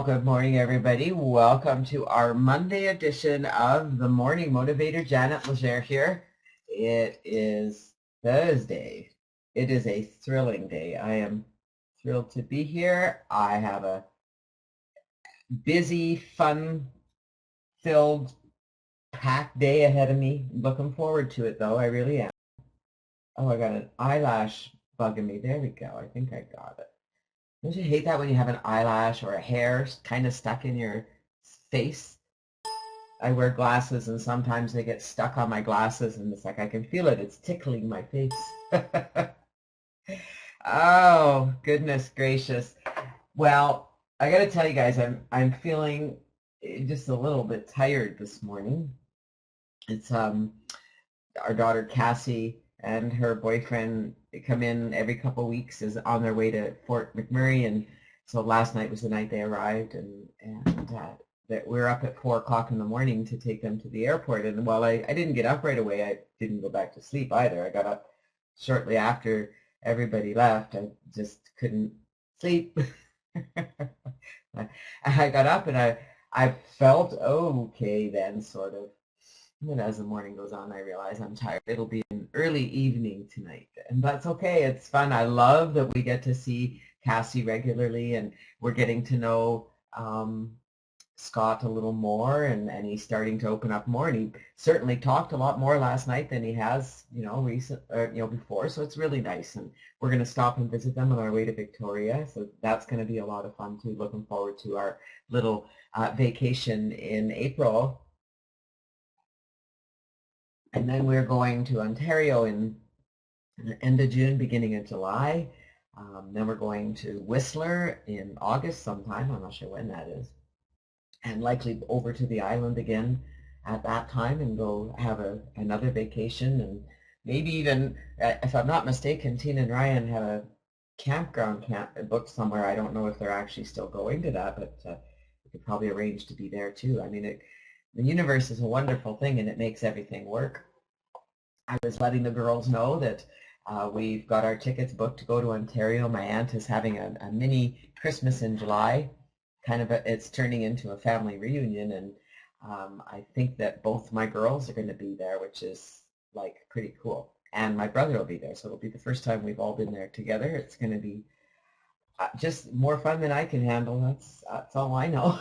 Good morning, everybody. Welcome to our Monday edition of the Morning Motivator. Janet Legere here. It is Thursday. It is a thrilling day. I am thrilled to be here. I have a busy, fun-filled, packed day ahead of me. Looking forward to it, though. I really am. Oh, I got an eyelash bugging me. There we go. I think I got it. Don't you hate that when you have an eyelash or a hair kind of stuck in your face? I wear glasses and sometimes they get stuck on my glasses and it's like I can feel it. It's tickling my face. Oh, goodness gracious. Well, I got to tell you guys, I'm feeling just a little bit tired this morning. It's our daughter Cassie and her boyfriend come in every couple of weeks is on their way to Fort McMurray, and so last night was the night they arrived, and that we're up at 4 o'clock in the morning to take them to the airport. And while I didn't get up right away, I didn't go back to sleep either. I got up shortly after everybody left. I just couldn't sleep. I got up and I felt okay then, sort of. And as the morning goes on, I realize I'm tired. It'll be an early evening tonight, and that's okay. It's fun. I love that we get to see Cassie regularly, and we're getting to know Scott a little more, and he's starting to open up more. And he certainly talked a lot more last night than he has, before. So it's really nice. And we're going to stop and visit them on our way to Victoria. So that's going to be a lot of fun too. Looking forward to our little vacation in April. And then we're going to Ontario in the end of June, beginning of July. Then we're going to Whistler in August sometime. I'm not sure when that is. And likely over to the island again at that time and go have another vacation. And maybe even, if I'm not mistaken, Tina and Ryan have a campground booked somewhere. I don't know if they're actually still going to that, but we could probably arrange to be there too. I mean, the universe is a wonderful thing and it makes everything work. I was letting the girls know that we've got our tickets booked to go to Ontario. My aunt is having a mini Christmas in July. It's turning into a family reunion, and I think that both my girls are going to be there, which is like pretty cool. And my brother will be there, so it'll be the first time we've all been there together. It's going to be just more fun than I can handle. That's all I know.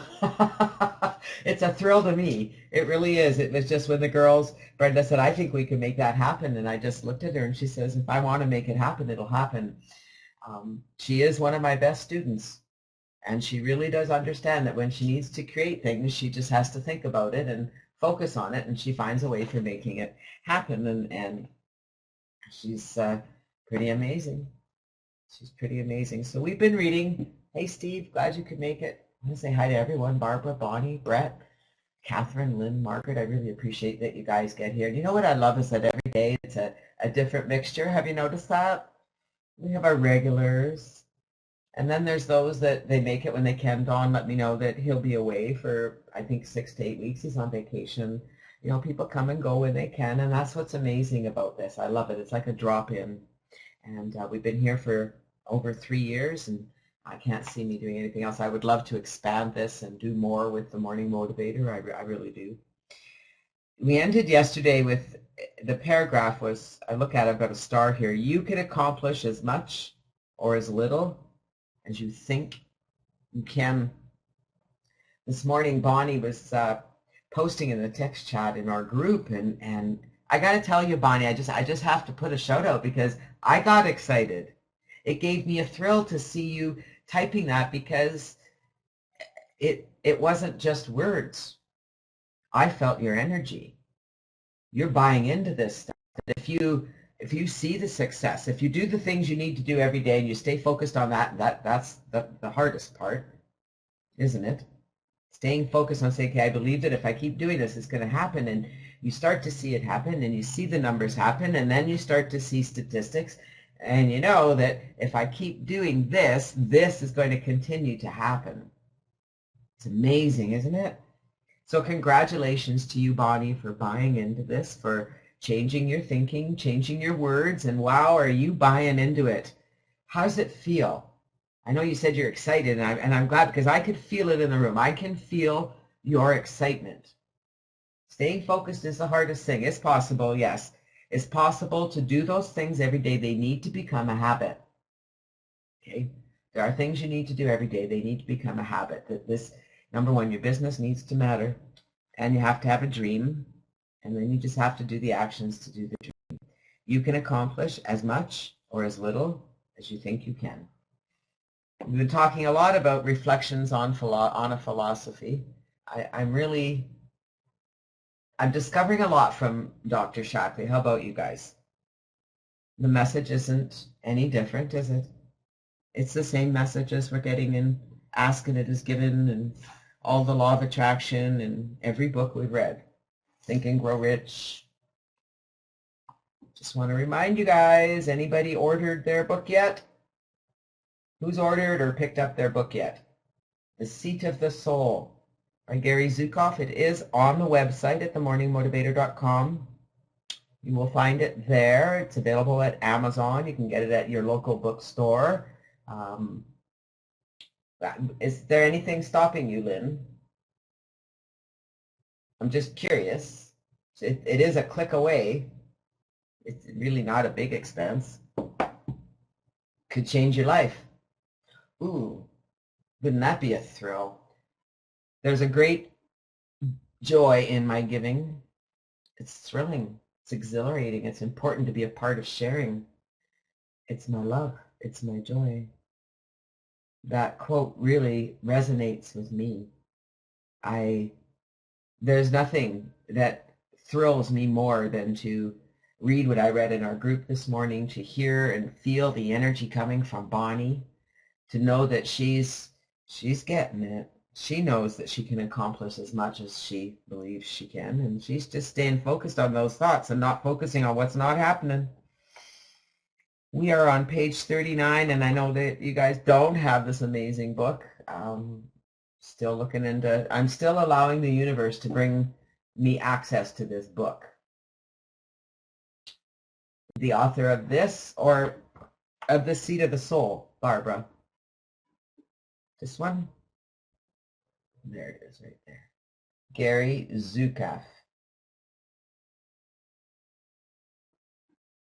It's a thrill to me. It really is. It was just when the girls, Brenda said, I think we can make that happen. And I just looked at her and she says, if I want to make it happen, it'll happen. She is one of my best students. And she really does understand that when she needs to create things, she just has to think about it and focus on it. And she finds a way for making it happen. And she's pretty amazing. She's pretty amazing. So we've been reading. Hey, Steve, glad you could make it. I want to say hi to everyone. Barbara, Bonnie, Brett, Catherine, Lynn, Margaret. I really appreciate that you guys get here. And you know what I love is that every day it's a different mixture. Have you noticed that? We have our regulars. And then there's those that they make it when they can. Don let me know that he'll be away for, I think, 6 to 8 weeks. He's on vacation. You know, people come and go when they can. And that's what's amazing about this. I love it. It's like a drop-in. And we've been here for over 3 years, and I can't see me doing anything else. I would love to expand this and do more with the Morning Motivator. I really do. We ended yesterday with, the paragraph was, I look at it, I've got a star here. You can accomplish as much or as little as you think you can. This morning, Bonnie was posting in the text chat in our group, and I got to tell you, Bonnie, I just have to put a shout out because I got excited. It gave me a thrill to see you typing that because it wasn't just words. I felt your energy. You're buying into this stuff. If you see the success, if you do the things you need to do every day and you stay focused on that's the hardest part, isn't it? Staying focused on saying, okay, I believe that if I keep doing this, it's going to happen. And you start to see it happen and you see the numbers happen, and then you start to see statistics. And you know that if I keep doing this, this is going to continue to happen. It's amazing, isn't it? So congratulations to you, Bonnie, for buying into this, for changing your thinking, changing your words, and wow, are you buying into it? How does it feel? I know you said you're excited, and I'm glad because I could feel it in the room. I can feel your excitement. Staying focused is the hardest thing. It's possible, yes. It's possible to do those things every day. They need to become a habit. Okay? There are things you need to do every day. They need to become a habit. That this, number one, your business needs to matter, and you have to have a dream, and then you just have to do the actions to do the dream. You can accomplish as much or as little as you think you can. We've been talking a lot about reflections on a philosophy. I'm discovering a lot from Dr. Shaklee. How about you guys? The message isn't any different, is it? It's the same messages we're getting in Ask and It Is Given and all the Law of Attraction and every book we've read. Think and Grow Rich. Just want to remind you guys, anybody ordered their book yet? Who's ordered or picked up their book yet? The Seat of the Soul by Gary Zukav. It is on the website at themorningmotivator.com. You will find it there. It's available at Amazon. You can get it at your local bookstore. Is there anything stopping you, Lynn? I'm just curious. It is a click away. It's really not a big expense. Could change your life. Ooh, wouldn't that be a thrill? There's a great joy in my giving. It's thrilling. It's exhilarating. It's important to be a part of sharing. It's my love. It's my joy. That quote really resonates with me. There's nothing that thrills me more than to read what I read in our group this morning, to hear and feel the energy coming from Bonnie, to know that she's getting it. She knows that she can accomplish as much as she believes she can, and she's just staying focused on those thoughts and not focusing on what's not happening. We are on page 39, and I know that you guys don't have this amazing book. Still looking into, I'm still allowing the universe to bring me access to this book. The author of this, or of The Seat of the Soul, Barbara? This one? There it is right there. Gary Zukav.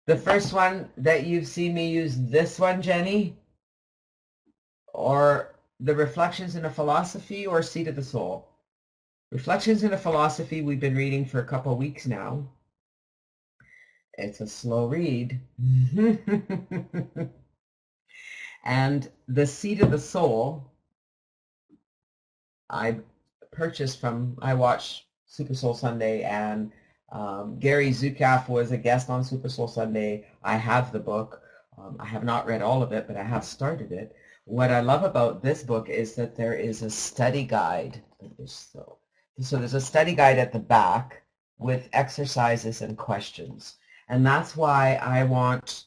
The first one that you've seen me use, this one, Jenny? Or the Reflections in a Philosophy or Seat of the Soul? Reflections in a Philosophy we've been reading for a couple of weeks now. It's a slow read. And The Seat of the Soul, I purchased from, I watched Super Soul Sunday, and Gary Zukav was a guest on Super Soul Sunday. I have the book. I have not read all of it, but I have started it. What I love about this book is that there is a study guide. So there's a study guide at the back with exercises and questions. And that's why I want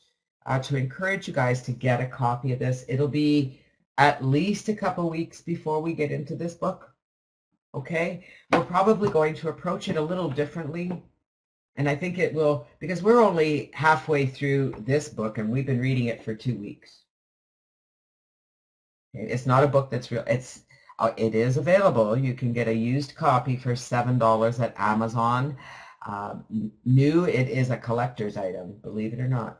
to encourage you guys to get a copy of this. It'll be at least a couple weeks before we get into this book. Okay? We're probably going to approach it a little differently. And I think it will, because we're only halfway through this book and we've been reading it for 2 weeks. Okay? It's not a book that's real. It is available. You can get a used copy for $7 at Amazon. New, it is a collector's item, believe it or not.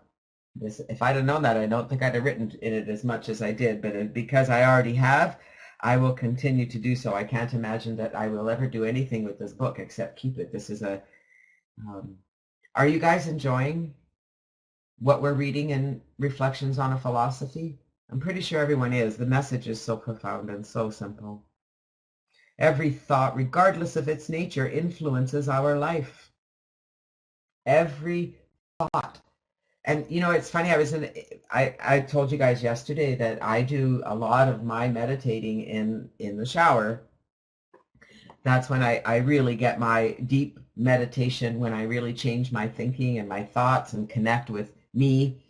If I'd have known that, I don't think I'd have written in it as much as I did, but because I already have, I will continue to do so. I can't imagine that I will ever do anything with this book except keep it. This is a, are you guys enjoying what we're reading in Reflections on a Philosophy? I'm pretty sure everyone is. The message is so profound and so simple. Every thought, regardless of its nature, influences our life. Every thought. And you know, it's funny, I told you guys yesterday that I do a lot of my meditating in the shower. That's when I really get my deep meditation, when I really change my thinking and my thoughts and connect with me.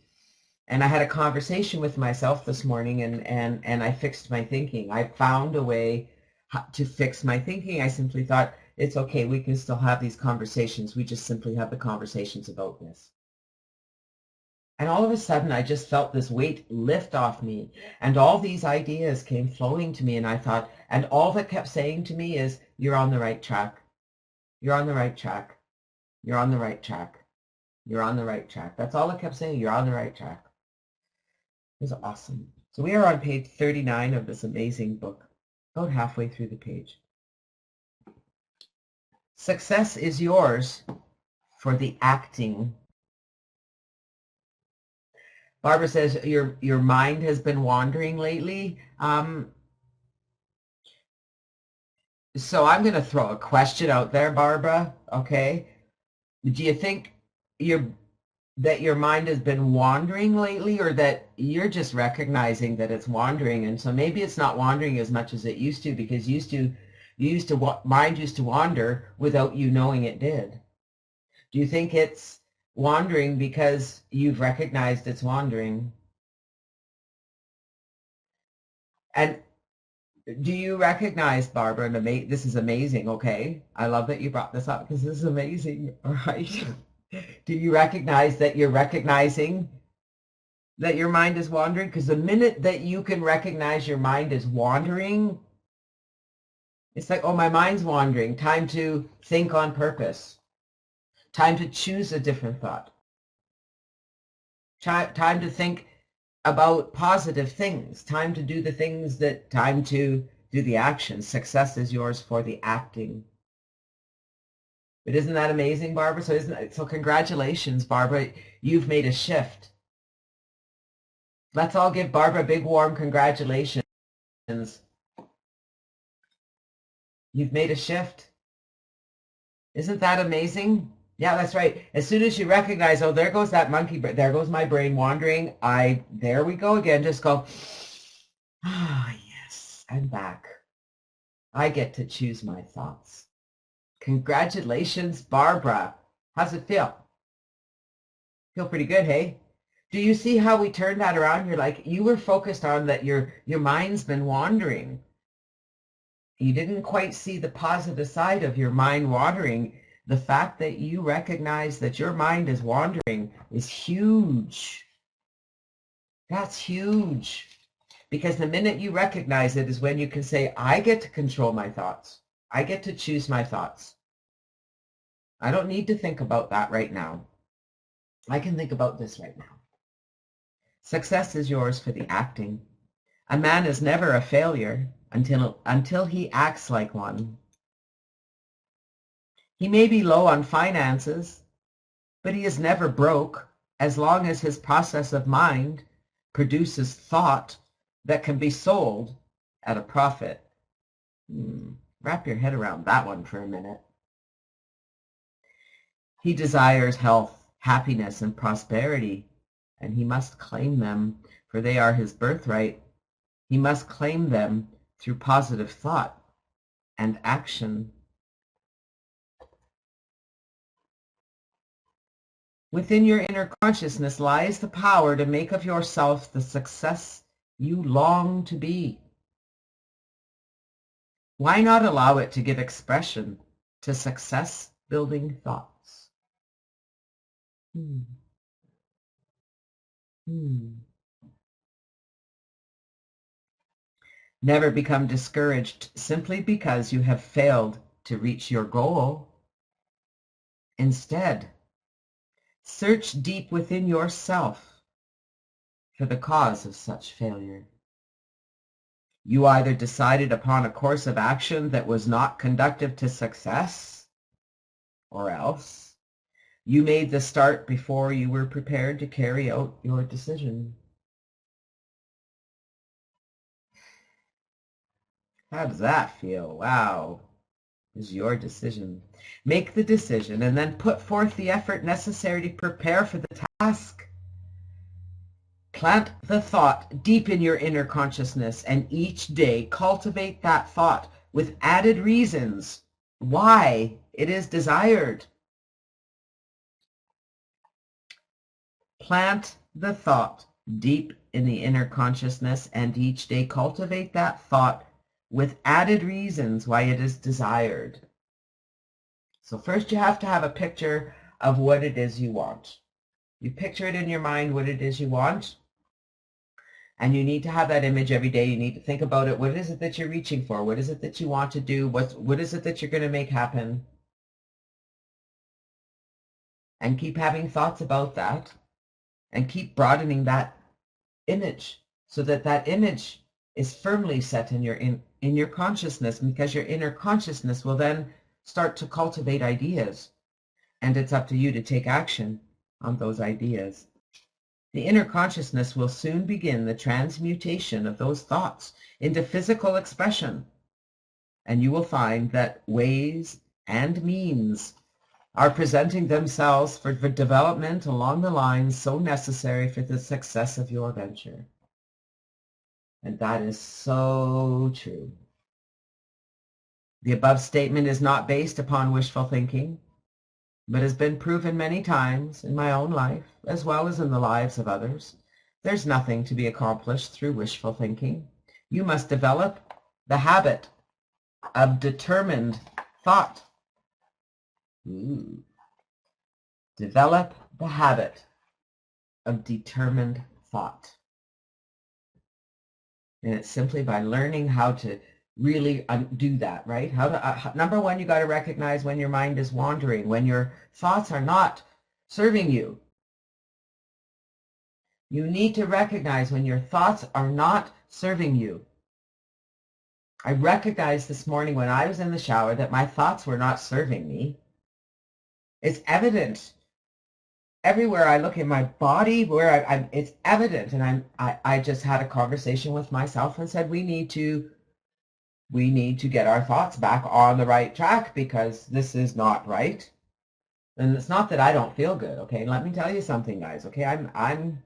And I had a conversation with myself this morning, and I fixed my thinking. I found a way to fix my thinking. I simply thought, it's okay, we can still have these conversations. We just simply have the conversations about this. And all of a sudden, I just felt this weight lift off me. And all these ideas came flowing to me. And I thought, and all that kept saying to me is, you're on the right track. You're on the right track. You're on the right track. You're on the right track. That's all it kept saying. You're on the right track. It was awesome. So we are on page 39 of this amazing book, about halfway through the page. Success is yours for the acting. Barbara says your mind has been wandering lately. So I'm going to throw a question out there, Barbara. Okay. Do you think that your mind has been wandering lately, or that you're just recognizing that it's wandering? And so maybe it's not wandering as much as it used to, because mind used to wander without you knowing it did. Do you think it's wandering because you've recognized it's wandering? And do you recognize, Barbara, and this is amazing, okay? I love that you brought this up because this is amazing, all right? Do you recognize that you're recognizing that your mind is wandering? Because the minute that you can recognize your mind is wandering, it's like, oh, my mind's wandering. Time to think on purpose. Time to choose a different thought. Time to think about positive things. Time to do the things time to do the action. Success is yours for the acting. But isn't that amazing, Barbara? So congratulations, Barbara. You've made a shift. Let's all give Barbara a big warm congratulations. You've made a shift. Isn't that amazing? Yeah, that's right. As soon as you recognize, oh, there goes that monkey, there goes my brain wandering, there we go again. Just go, ah, yes, I'm back. I get to choose my thoughts. Congratulations, Barbara. How's it feel? Feel pretty good, hey? Do you see how we turned that around? You're like, you were focused on that your mind's been wandering. You didn't quite see the positive side of your mind wandering. The fact that you recognize that your mind is wandering is huge. That's huge. Because the minute you recognize it is when you can say, I get to control my thoughts. I get to choose my thoughts. I don't need to think about that right now. I can think about this right now. Success is yours for the acting. A man is never a failure until he acts like one. He may be low on finances, but he is never broke as long as his process of mind produces thought that can be sold at a profit. Wrap your head around that one for a minute. He desires health, happiness, and prosperity, and he must claim them, for they are his birthright. He must claim them through positive thought and action. Within your inner consciousness lies the power to make of yourself the success you long to be. Why not allow it to give expression to success-building thoughts? Never become discouraged simply because you have failed to reach your goal. Instead, search deep within yourself for the cause of such failure. You either decided upon a course of action that was not conducive to success, or else you made the start before you were prepared to carry out your decision. How does that feel? Wow. It's your decision. Make the decision and then put forth the effort necessary to prepare for the task. Plant the thought deep in your inner consciousness, and each day cultivate that thought with added reasons why it is desired. Plant the thought deep in the inner consciousness, and each day cultivate that thought with added reasons why it is desired. So first you have to have a picture of what it is you want. You picture it in your mind what it is you want, and you need to have that image every day. You need to think about it. What is it that you're reaching for? What is it that you want to do? What is it that you're going to make happen? And keep having thoughts about that, and keep broadening that image so that that image is firmly set in your consciousness, because your inner consciousness will then start to cultivate ideas, and it's up to you to take action on those ideas. The inner consciousness will soon begin the transmutation of those thoughts into physical expression, and you will find that ways and means are presenting themselves for development along the lines so necessary for the success of your venture. And that is so true. The above statement is not based upon wishful thinking, but has been proven many times in my own life, as well as in the lives of others. There's nothing to be accomplished through wishful thinking. You must develop the habit of determined thought. Develop the habit of determined thought. And it's simply by learning how to really do that, right? How to, number one, you got to recognize when your mind is wandering, when your thoughts are not serving you. You need to recognize when your thoughts are not serving you. I recognized this morning when I was in the shower that my thoughts were not serving me. It's evident everywhere I look in my body, where it's evident. And I just had a conversation with myself and said, we need to get our thoughts back on the right track, because this is not right. And it's not that I don't feel good, okay? Let me tell you something, guys, okay? I'm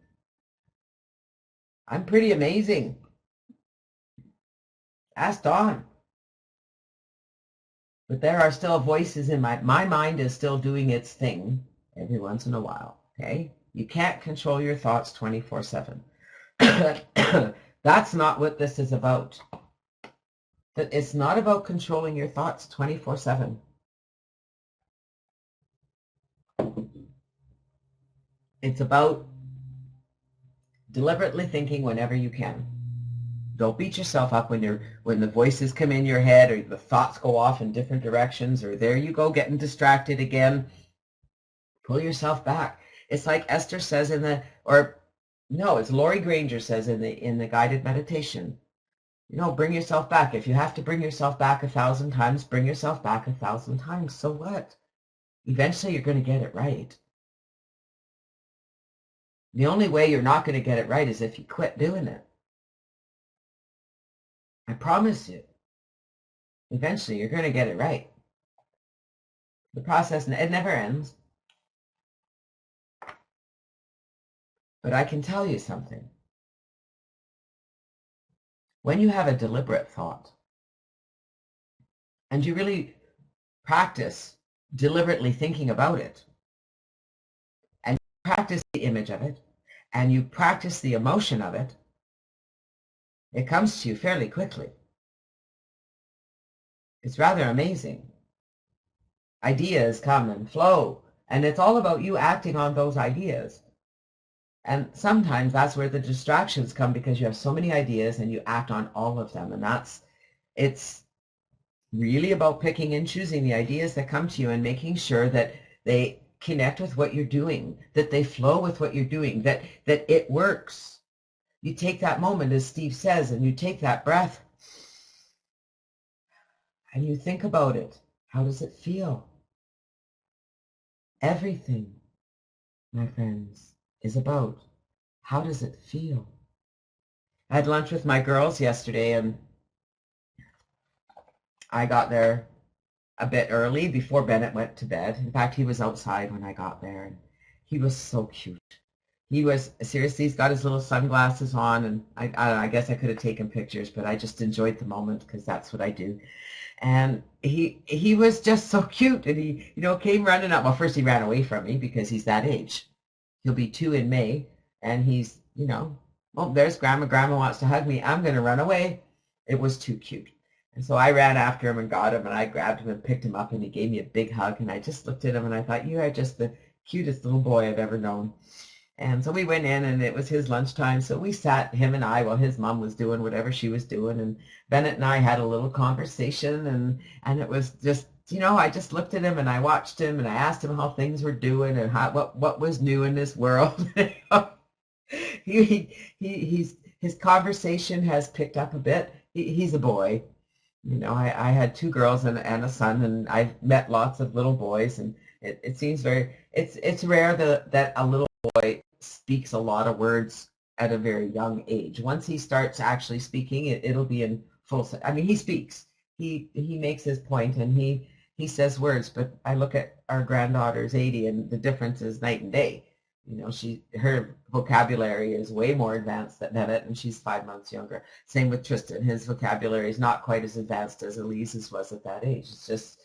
pretty amazing. Ask Dawn. But there are still voices in my mind is still doing its thing every once in a while, okay? You can't control your thoughts 24/7. That's not what this is about. It's not about controlling your thoughts 24/7. It's about deliberately thinking whenever you can. Don't beat yourself up when the voices come in your head, or the thoughts go off in different directions, or there you go getting distracted again. Pull yourself back. It's like Esther says it's Laurie Granger says in the guided meditation. Bring yourself back. If you have to bring yourself back 1,000 times, bring yourself back 1,000 times. So what? Eventually you're going to get it right. The only way you're not going to get it right is if you quit doing it. I promise you. Eventually you're going to get it right. The process, it never ends. But I can tell you something. When you have a deliberate thought, and you really practice deliberately thinking about it, and you practice the image of it, and you practice the emotion of it, it comes to you fairly quickly. It's rather amazing. Ideas come and flow, and it's all about you acting on those ideas. And sometimes that's where the distractions come, because you have so many ideas and you act on all of them. And it's really about picking and choosing the ideas that come to you and making sure that they connect with what you're doing, that they flow with what you're doing, that it works. You take that moment, as Steve says, and you take that breath and you think about it. How does it feel? Everything, my friends, is about how does it feel. I had lunch with my girls yesterday, and I got there a bit early before Bennett went to bed. In fact, he was outside when I got there, and he was so cute. He was, seriously, he's got his little sunglasses on, and I guess I could have taken pictures, but I just enjoyed the moment, because that's what I do. And he was just so cute, and he came running up. Well, first he ran away from me, because he's that age. He'll be 2 in May, and he's, well, there's Grandma. Grandma wants to hug me. I'm going to run away. It was too cute. And so I ran after him and got him, and I grabbed him and picked him up, and he gave me a big hug, and I just looked at him and I thought, you are just the cutest little boy I've ever known. And so we went in, and it was his lunchtime, so we sat, him and I, while his mom was doing whatever she was doing, and Bennett and I had a little conversation, and it was just, I just looked at him and I watched him and I asked him how things were doing and what was new in this world. His conversation has picked up a bit. He's a boy. I had two girls and a son, and I've met lots of little boys, and it seems it's rare that a little boy speaks a lot of words at a very young age. Once he starts actually speaking, it'll be in full. I mean, he speaks. He makes his point, and he says words. But I look at our granddaughter's 80, and the difference is night and day. Her vocabulary is way more advanced than Bennett, and she's 5 months younger. Same with Tristan. His vocabulary is not quite as advanced as Elise's was at that age. It's just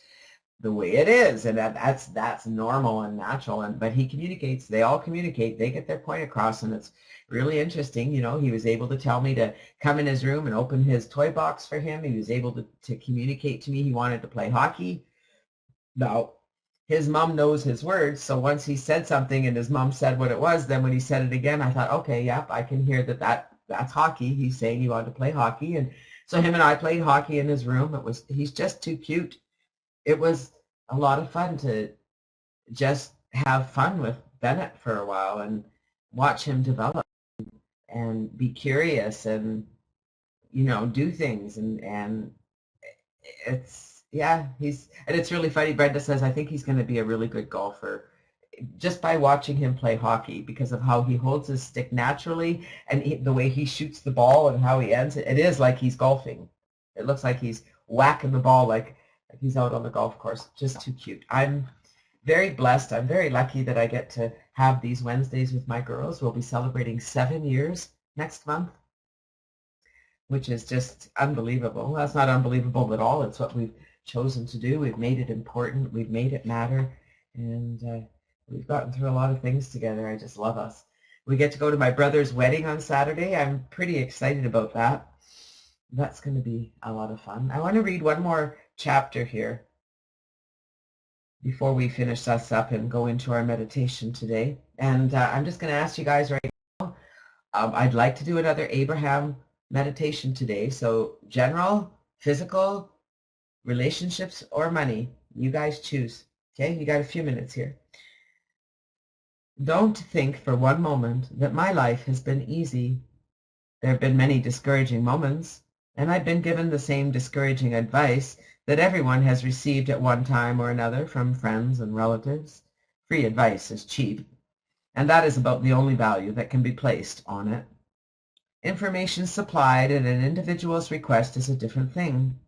the way it is, and that's normal and natural. But he communicates. They all communicate. They get their point across, and it's really interesting. He was able to tell me to come in his room and open his toy box for him. He was able to communicate to me he wanted to play hockey. Now, his mom knows his words, so once he said something and his mom said what it was, then when he said it again, I thought, okay, yep, I can hear that's hockey. He's saying he wanted to play hockey, and so him and I played hockey in his room. He's just too cute. It was a lot of fun to just have fun with Bennett for a while and watch him develop and be curious and do things, and it's really funny. Brenda says, I think he's going to be a really good golfer just by watching him play hockey because of how he holds his stick naturally and the way he shoots the ball and how he ends it. It is like he's golfing. It looks like he's whacking the ball like he's out on the golf course. Just too cute. I'm very blessed. I'm very lucky that I get to have these Wednesdays with my girls. We'll be celebrating 7 years next month, which is just unbelievable. Well, that's not unbelievable at all. It's what we've chosen to do. We've made it important. We've made it matter. And we've gotten through a lot of things together. I just love us. We get to go to my brother's wedding on Saturday. I'm pretty excited about that. That's going to be a lot of fun. I want to read one more chapter here before we finish us up and go into our meditation today. And I'm just going to ask you guys right now. I'd like to do another Abraham meditation today. So general, physical, relationships, or money. You guys choose. Okay, you got a few minutes here. Don't think for one moment that my life has been easy. There have been many discouraging moments, and I've been given the same discouraging advice that everyone has received at one time or another from friends and relatives. Free advice is cheap, and that is about the only value that can be placed on it. Information supplied at an individual's request is a different thing.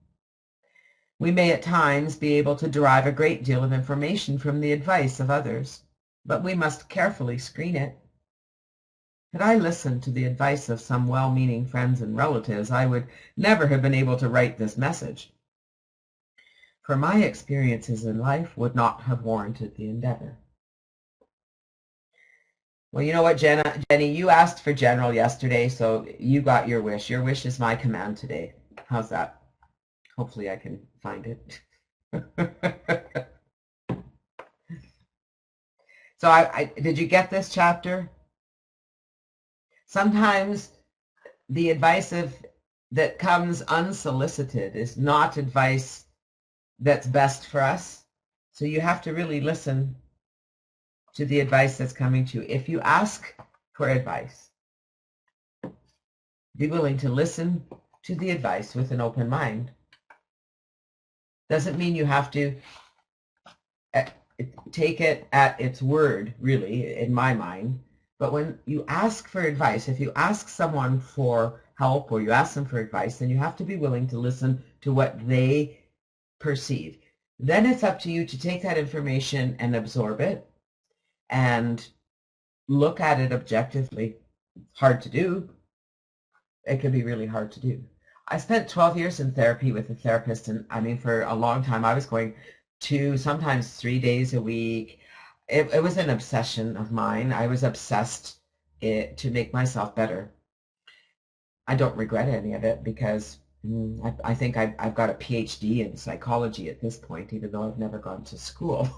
We may at times be able to derive a great deal of information from the advice of others, but we must carefully screen it. Had I listened to the advice of some well-meaning friends and relatives, I would never have been able to write this message, for my experiences in life would not have warranted the endeavor. Well, you know what, Jenny, you asked for general yesterday, so you got your wish. Your wish is my command today. How's that? Hopefully I can find it. So did you get this chapter? Sometimes the advice that comes unsolicited is not advice that's best for us. So you have to really listen to the advice that's coming to you. If you ask for advice, be willing to listen to the advice with an open mind. Doesn't mean you have to take it at its word, really, in my mind. But when you ask for advice, if you ask someone for help or you ask them for advice, then you have to be willing to listen to what they perceive. Then it's up to you to take that information and absorb it and look at it objectively. Hard to do. It can be really hard to do. I spent 12 years in therapy with a therapist, and I mean, for a long time, I was going 2, sometimes 3 days a week. It was an obsession of mine. I was obsessed to make myself better. I don't regret any of it because I think I've got a PhD in psychology at this point, even though I've never gone to school.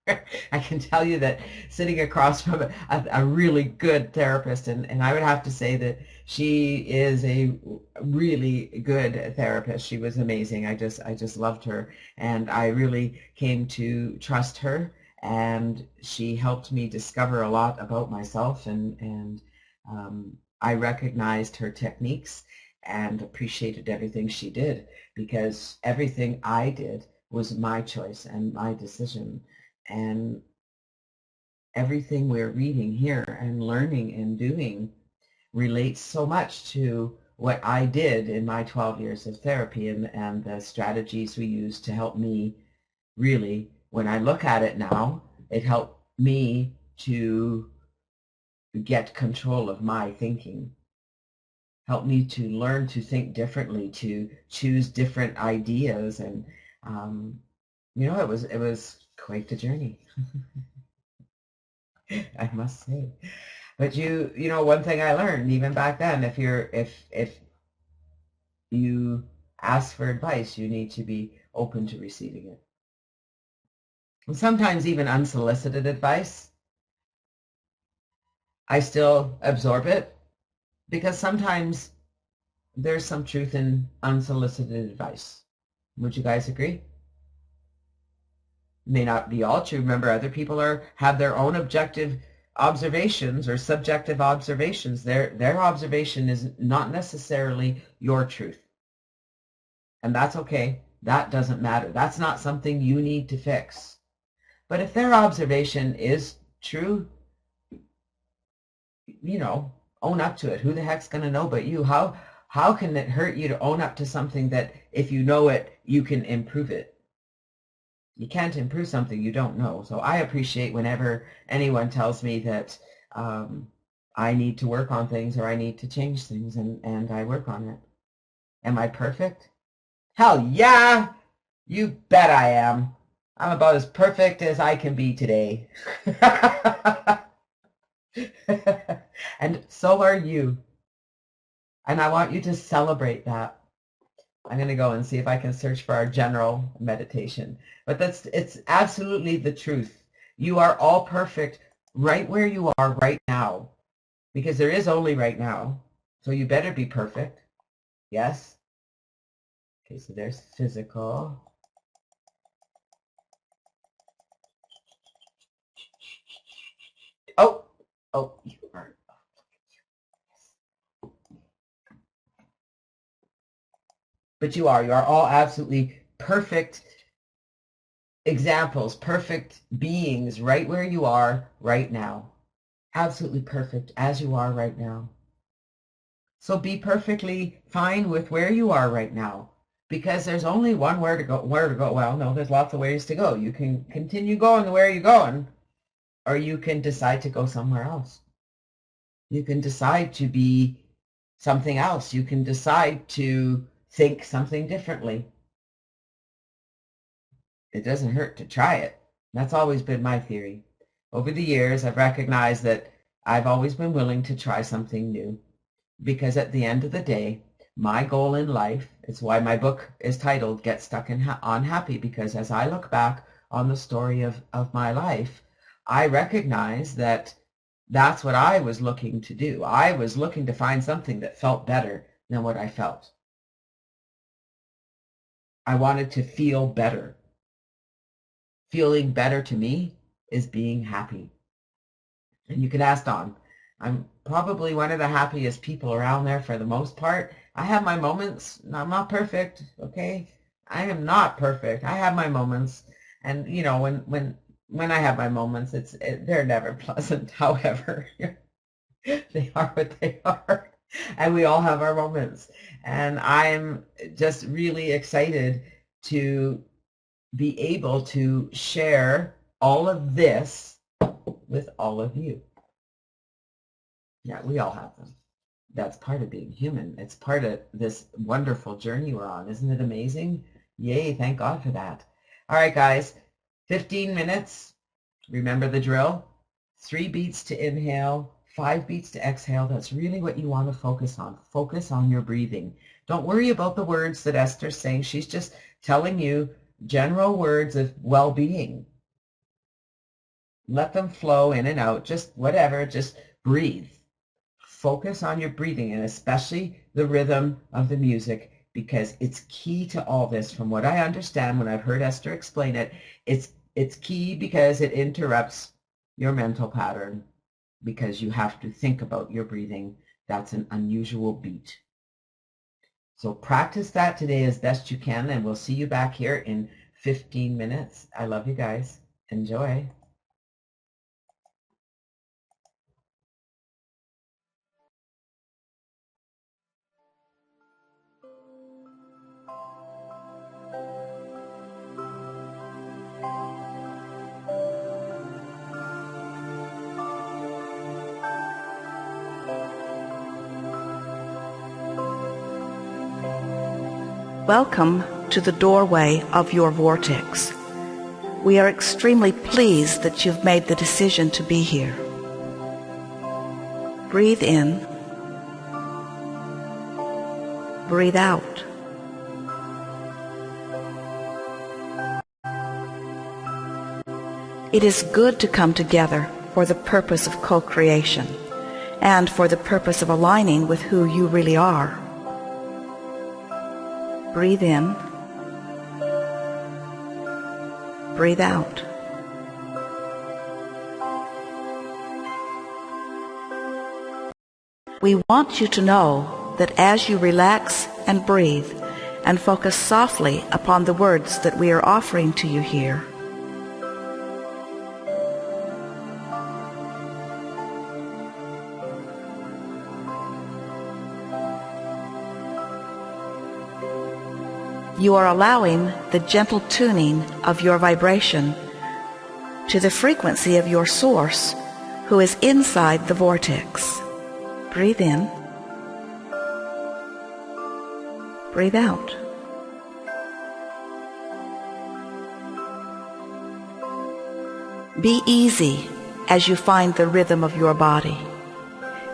I can tell you that sitting across from a really good therapist, and I would have to say that she is a really good therapist. She was amazing. I just loved her, and I really came to trust her, and she helped me discover a lot about myself, and I recognized her techniques and appreciated everything she did, because everything I did was my choice and my decision. And everything we're reading here and learning and doing relates so much to what I did in my 12 years of therapy, and the strategies we used to help me really, when I look at it now, it helped me to get control of my thinking, helped me to learn to think differently, to choose different ideas, and it was quite the journey. I must say. But one thing I learned even back then, if you ask for advice, you need to be open to receiving it. And sometimes even unsolicited advice, I still absorb it, because sometimes there's some truth in unsolicited advice. Would you guys agree? May not be all true. Remember, other people have their own objective observations or subjective observations. Their observation is not necessarily your truth. And that's okay. That doesn't matter. That's not something you need to fix. But if their observation is true, own up to it. Who the heck's going to know but you? How can it hurt you to own up to something that if you know it, you can improve it? You can't improve something you don't know. So I appreciate whenever anyone tells me that I need to work on things or I need to change things, and I work on it. Am I perfect? Hell yeah! You bet I am. I'm about as perfect as I can be today. And so are you. And I want you to celebrate that. I'm going to go and see if I can search for our general meditation. But it's absolutely the truth. You are all perfect right where you are right now, because there is only right now. So you better be perfect. Yes? Okay, so there's physical. Oh, you are. But you are all absolutely perfect examples, perfect beings right where you are right now. Absolutely perfect as you are right now. So be perfectly fine with where you are right now, because there's only one where to go. Well, no, there's lots of ways to go. You can continue going where you're going, or you can decide to go somewhere else. You can decide to be something else. You can decide to think something differently. It doesn't hurt to try it. That's always been my theory. Over the years, I've recognized that I've always been willing to try something new, because at the end of the day, my goal in life, it's why my book is titled Get Stuck on Happy, because as I look back on the story of my life, I recognize that that's what I was looking to do. I was looking to find something that felt better than what I felt. I wanted to feel better. Feeling better to me is being happy. And you can ask Dawn. I'm probably one of the happiest people around there for the most part. I have my moments. I'm not perfect, okay? I am not perfect. I have my moments. And, when I have my moments, they're never pleasant. However, they are what they are. And we all have our moments. And I'm just really excited to be able to share all of this with all of you. Yeah, we all have them. That's part of being human. It's part of this wonderful journey we're on. Isn't it amazing? Yay, thank God for that. All right, guys, 15 minutes. Remember the drill. 3 beats to inhale, 5 beats to exhale. That's really what you want to focus on. Focus on your breathing. Don't worry about the words that Esther's saying. She's just telling you general words of well-being. Let them flow in and out, just whatever, just breathe. Focus on your breathing, and especially the rhythm of the music, because it's key to all this. From what I understand, when I've heard Esther explain it, it's key because it interrupts your mental pattern, because you have to think about your breathing. That's an unusual beat. So practice that today as best you can, and we'll see you back here in 15 minutes. I love you guys. Enjoy. Welcome to the doorway of your vortex. We are extremely pleased that you've made the decision to be here. Breathe in. Breathe out. It is good to come together for the purpose of co-creation and for the purpose of aligning with who you really are. Breathe in. Breathe out. We want you to know that as you relax and breathe and focus softly upon the words that we are offering to you here, you are allowing the gentle tuning of your vibration to the frequency of your source, who is inside the vortex. Breathe in. Breathe out. Be easy as you find the rhythm of your body,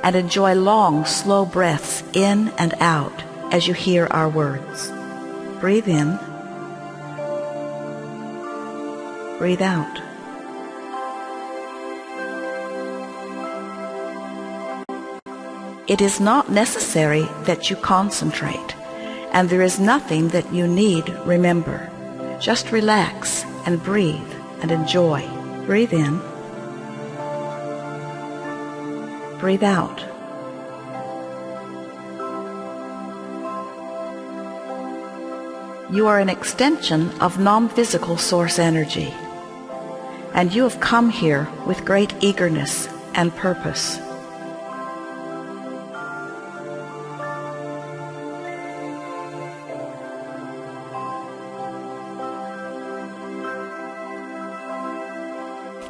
and enjoy long, slow breaths in and out as you hear our words. Breathe in. Breathe out. It is not necessary that you concentrate, and there is nothing that you need remember. Just relax and breathe and enjoy. Breathe in. Breathe out. You are an extension of non-physical source energy, and you have come here with great eagerness and purpose.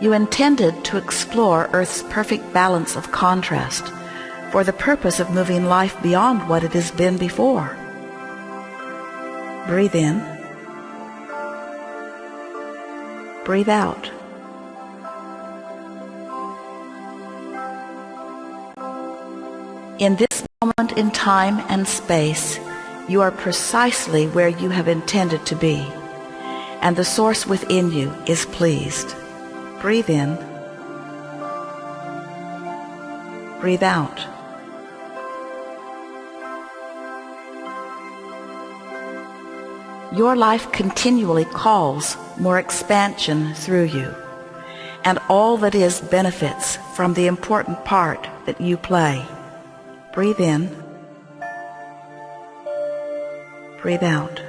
You intended to explore Earth's perfect balance of contrast for the purpose of moving life beyond what it has been before. Breathe in. Breathe out. In this moment in time and space, you are precisely where you have intended to be, and the source within you is pleased. Breathe in. Breathe out. Your life continually calls more expansion through you, and all that is benefits from the important part that you play. Breathe in. Breathe out.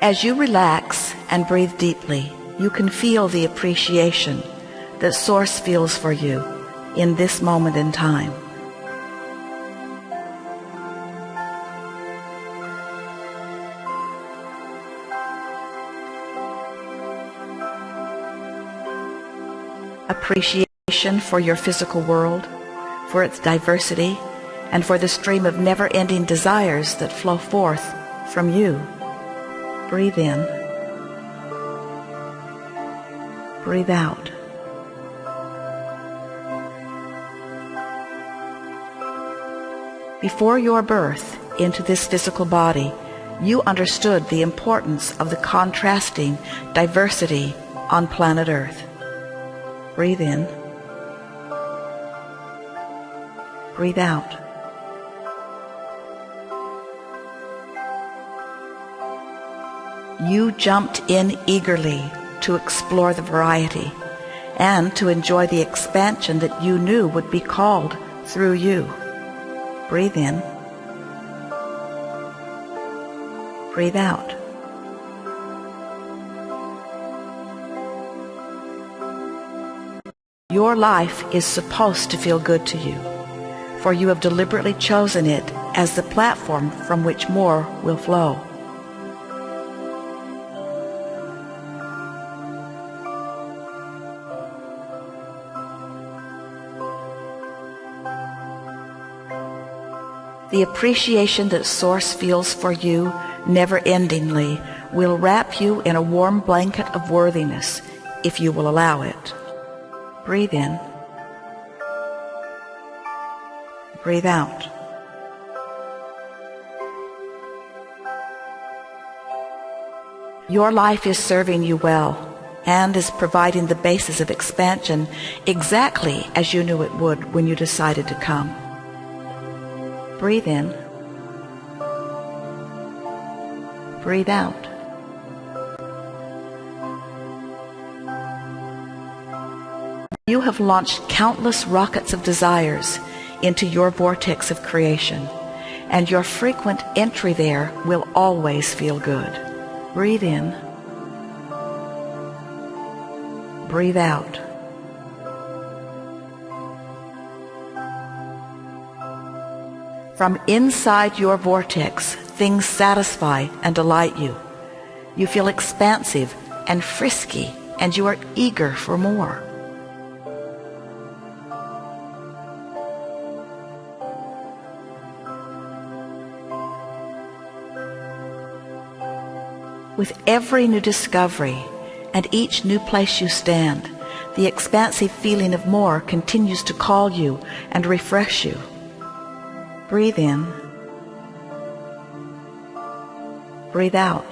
As you relax and breathe deeply, you can feel the appreciation that Source feels for you in this moment in time. Appreciation for your physical world, for its diversity, and for the stream of never-ending desires that flow forth from you. Breathe in. Breathe out. Before your birth into this physical body, you understood the importance of the contrasting diversity on planet Earth. Breathe in. Breathe out. You jumped in eagerly to explore the variety and to enjoy the expansion that you knew would be called through you. Breathe in. Breathe out. Your life is supposed to feel good to you, for you have deliberately chosen it as the platform from which more will flow. The appreciation that Source feels for you never-endingly will wrap you in a warm blanket of worthiness if you will allow it. Breathe in. Breathe out. Your life is serving you well and is providing the basis of expansion exactly as you knew it would when you decided to come. Breathe in. Breathe out. You have launched countless rockets of desires into your vortex of creation, and your frequent entry there will always feel good. Breathe in. Breathe out. From inside your vortex, things satisfy and delight you. You feel expansive and frisky, and you are eager for more. With every new discovery and each new place you stand, the expansive feeling of more continues to call you and refresh you. Breathe in. Breathe out.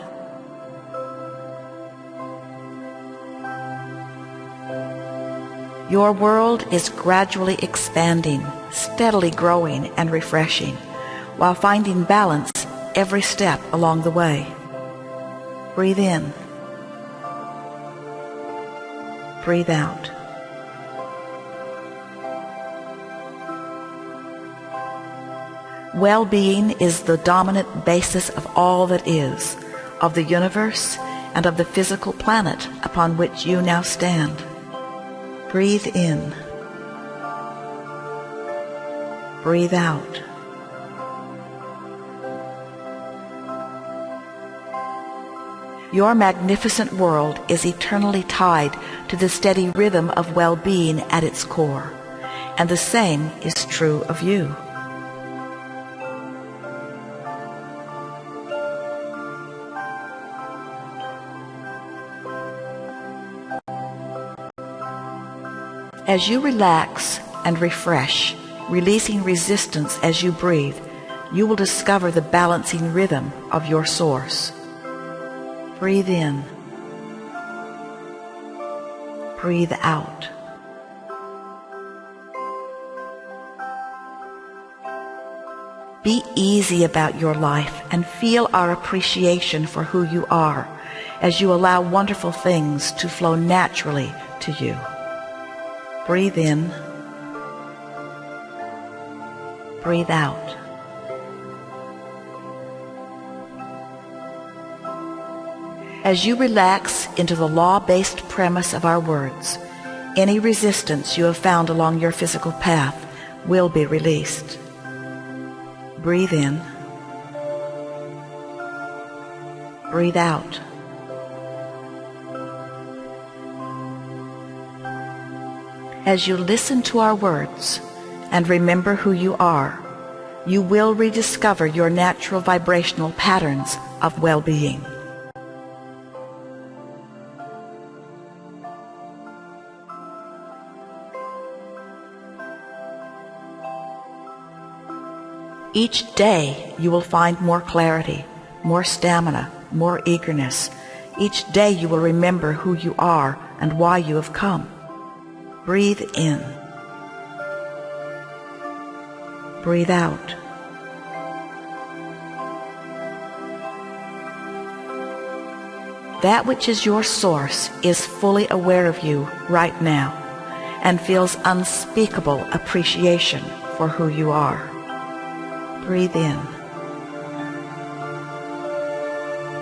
Your world is gradually expanding, steadily growing and refreshing, while finding balance every step along the way. Breathe in. Breathe out. Well-being is the dominant basis of all that is, of the universe and of the physical planet upon which you now stand. Breathe in. Breathe out. Your magnificent world is eternally tied to the steady rhythm of well-being at its core, and the same is true of you. As you relax and refresh, releasing resistance as you breathe, you will discover the balancing rhythm of your source. Breathe in. Breathe out. Be easy about your life and feel our appreciation for who you are as you allow wonderful things to flow naturally to you. Breathe in. Breathe out. As you relax into the law-based premise of our words, any resistance you have found along your physical path will be released. Breathe in. Breathe out. As you listen to our words and remember who you are, you will rediscover your natural vibrational patterns of well-being. Each day you will find more clarity, more stamina, more eagerness. Each day you will remember who you are and why you have come. Breathe in. Breathe out. That which is your source is fully aware of you right now and feels unspeakable appreciation for who you are. Breathe in.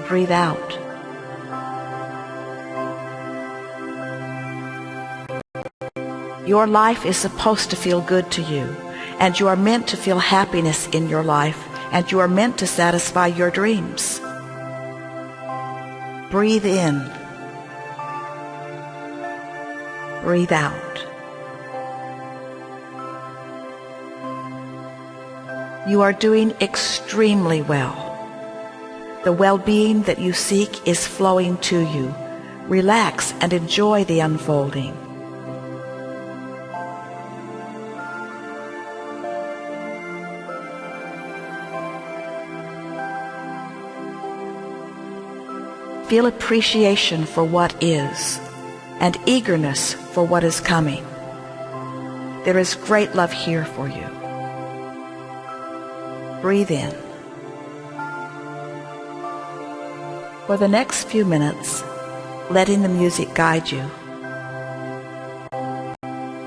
Breathe out. Your life is supposed to feel good to you, and you are meant to feel happiness in your life, and you are meant to satisfy your dreams. Breathe in. Breathe out. You are doing extremely well. The well-being that you seek is flowing to you. Relax and enjoy the unfolding. Feel appreciation for what is, and eagerness for what is coming. There is great love here for you. Breathe in. For the next few minutes, letting the music guide you.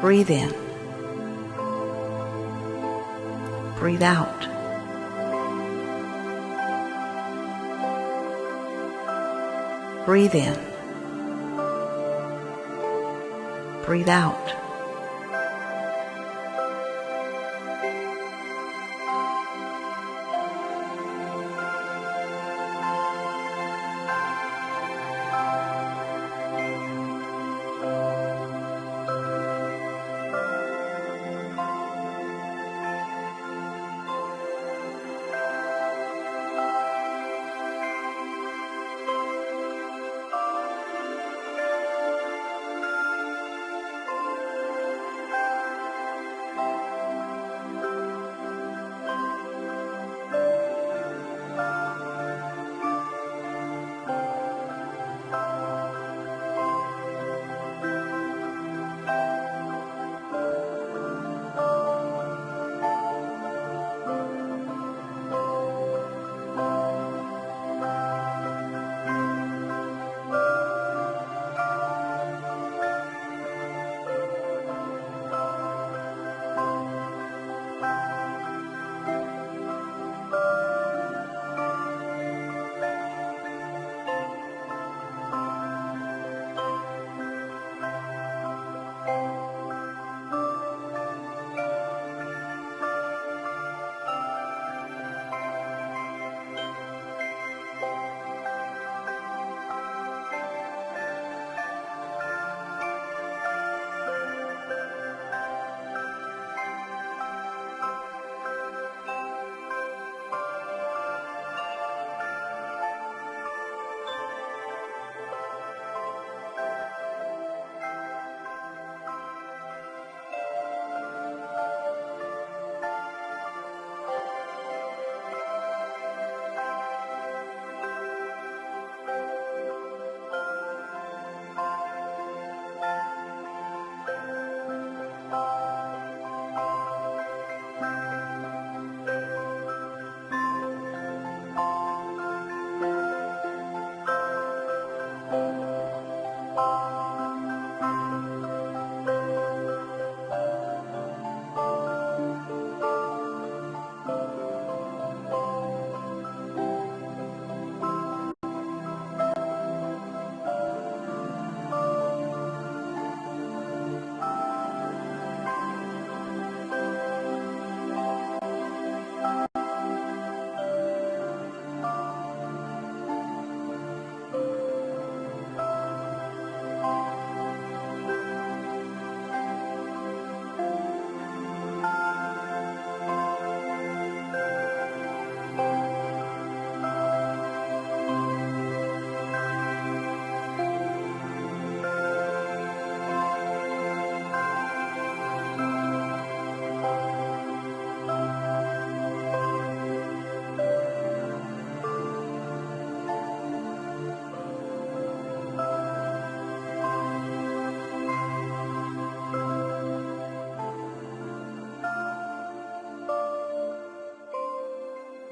Breathe in. Breathe out. Breathe in. Breathe out.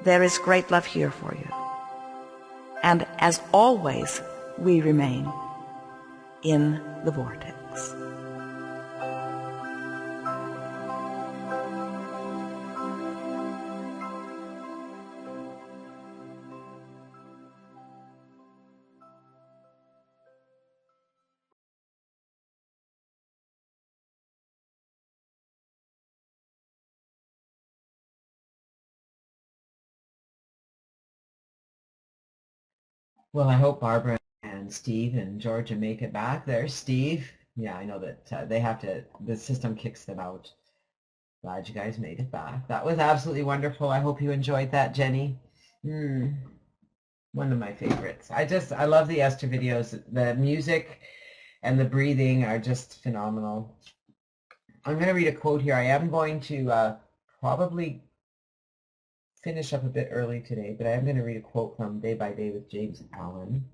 there is great love here for you. And as always, we remain in the vortex. Well, I hope Barbara and Steve and Georgia make it back. There's Steve. Yeah, I know that they have to, the system kicks them out. Glad you guys made it back. That was absolutely wonderful. I hope you enjoyed that, Jenny. One of my favorites. I love the Esther videos. The music and the breathing are just phenomenal. I'm going to read a quote here. I am going to probably finish up a bit early today, but I am going to read a quote from Day by Day with James Allen.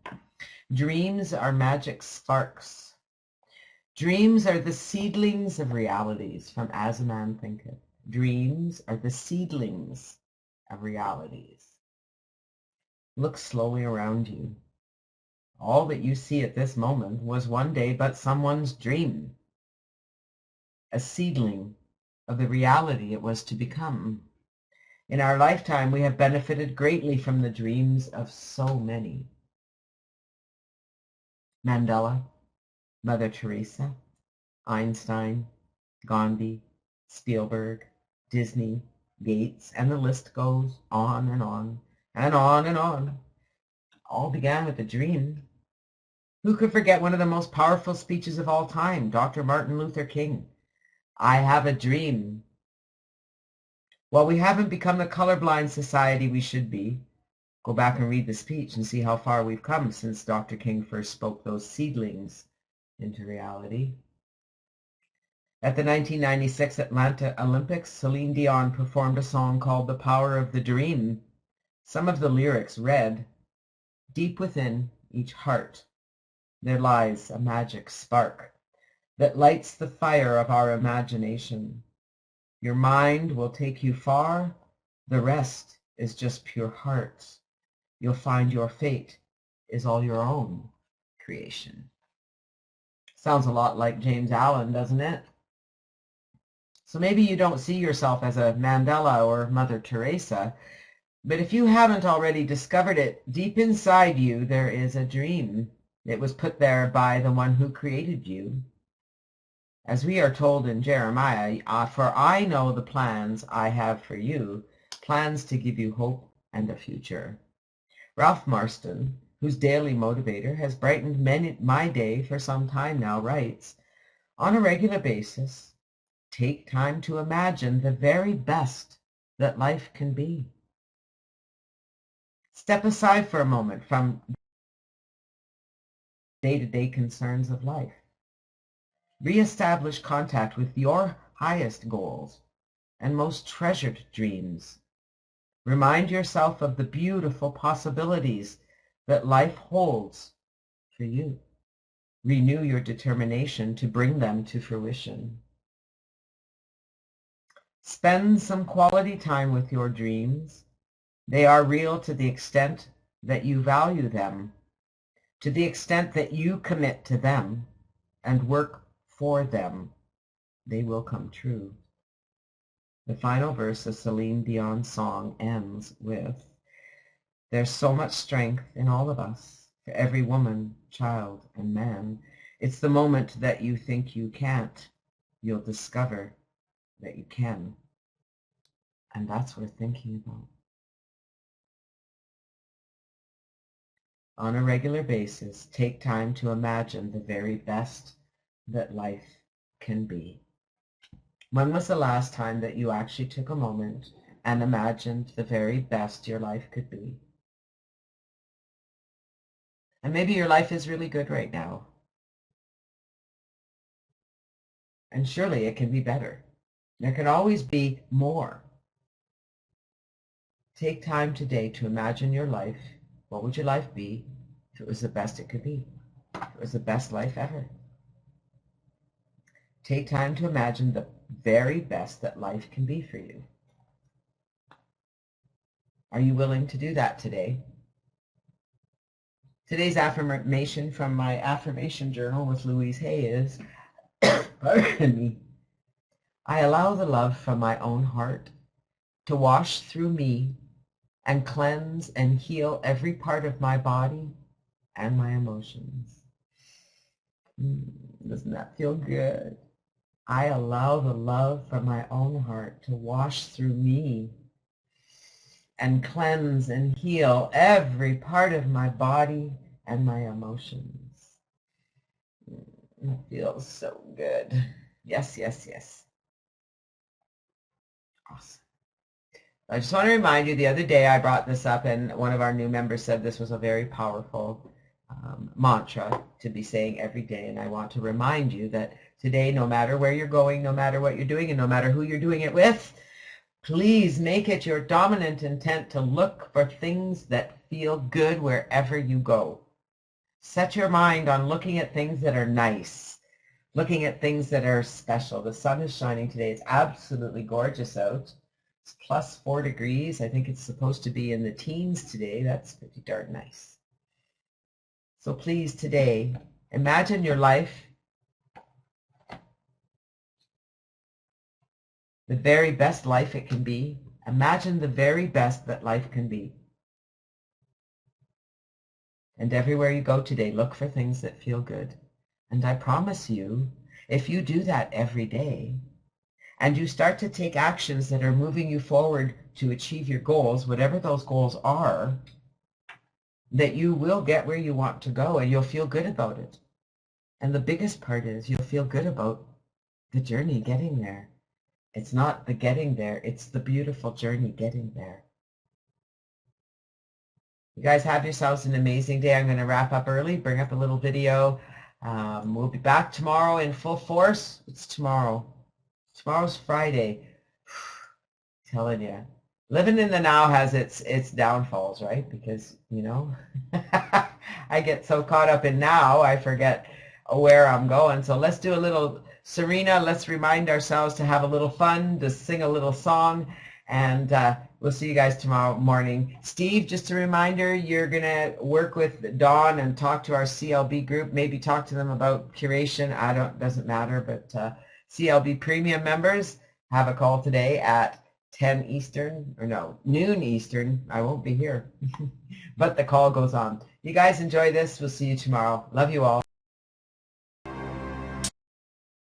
Dreams are magic sparks. Dreams are the seedlings of realities, from As a Man Thinketh. Dreams are the seedlings of realities. Look slowly around you. All that you see at this moment was one day but someone's dream, a seedling of the reality it was to become. In our lifetime, we have benefited greatly from the dreams of so many. Mandela, Mother Teresa, Einstein, Gandhi, Spielberg, Disney, Gates, and the list goes on and on and on and on. All began with a dream. Who could forget one of the most powerful speeches of all time, Dr. Martin Luther King? I have a dream. While we haven't become the colorblind society we should be, go back and read the speech and see how far we've come since Dr. King first spoke those seedlings into reality. At the 1996 Atlanta Olympics, Celine Dion performed a song called The Power of the Dream. Some of the lyrics read, "Deep within each heart, there lies a magic spark that lights the fire of our imagination. Your mind will take you far, the rest is just pure heart. You'll find your fate is all your own creation." Sounds a lot like James Allen, doesn't it? So maybe you don't see yourself as a Mandela or Mother Teresa, but if you haven't already discovered it, deep inside you there is a dream. It was put there by the one who created you. As we are told in Jeremiah, "For I know the plans I have for you, plans to give you hope and a future." Ralph Marston, whose daily motivator has brightened my day for some time now, writes, "On a regular basis, take time to imagine the very best that life can be. Step aside for a moment from day-to-day concerns of life. Re-establish contact with your highest goals and most treasured dreams. Remind yourself of the beautiful possibilities that life holds for you. Renew your determination to bring them to fruition. Spend some quality time with your dreams. They are real to the extent that you value them, to the extent that you commit to them and work for them. They will come true. The final verse of Celine Dion's song ends with, "There's so much strength in all of us, for every woman, child, and man. It's the moment that you think you can't, you'll discover that you can." And that's worth thinking about. On a regular basis, take time to imagine the very best that life can be. When was the last time that you actually took a moment and imagined the very best your life could be? And maybe your life is really good right now. And surely it can be better. There can always be more. Take time today to imagine your life. What would your life be if it was the best it could be? If it was the best life ever? Take time to imagine the very best that life can be for you. Are you willing to do that today? Today's affirmation from my affirmation journal with Louise Hay is, pardon me, I allow the love from my own heart to wash through me and cleanse and heal every part of my body and my emotions. Doesn't that feel good? I allow the love from my own heart to wash through me and cleanse and heal every part of my body and my emotions. It feels so good. Yes, yes, yes. Awesome. I just want to remind you, the other day I brought this up and one of our new members said this was a very powerful mantra to be saying every day. And I want to remind you that today, no matter where you're going, no matter what you're doing, and no matter who you're doing it with, please make it your dominant intent to look for things that feel good wherever you go. Set your mind on looking at things that are nice, looking at things that are special. The sun is shining today. It's absolutely gorgeous out. It's plus 4 degrees. I think it's supposed to be in the teens today. That's pretty darn nice. So please today, imagine your life the very best life it can be. Imagine the very best that life can be. And everywhere you go today, look for things that feel good. And I promise you, if you do that every day, and you start to take actions that are moving you forward to achieve your goals, whatever those goals are, that you will get where you want to go and you'll feel good about it. And the biggest part is you'll feel good about the journey getting there. It's not the getting there, it's the beautiful journey getting there. You guys have yourselves an amazing day. I'm going to wrap up early, bring up a little video. We'll be back tomorrow in full force. It's tomorrow. Tomorrow's Friday. Telling you. Living in the now has its downfalls, right? Because, you know, I get so caught up in now, I forget where I'm going. So let's do a little Serena. Let's remind ourselves to have a little fun, to sing a little song, and we'll see you guys tomorrow morning. Steve, just a reminder, you're going to work with Dawn and talk to our CLB group, maybe talk to them about curation. Doesn't matter, but CLB premium members, have a call today at 10 Eastern, or no, noon Eastern. I won't be here, but the call goes on. You guys enjoy this. We'll see you tomorrow. Love you all.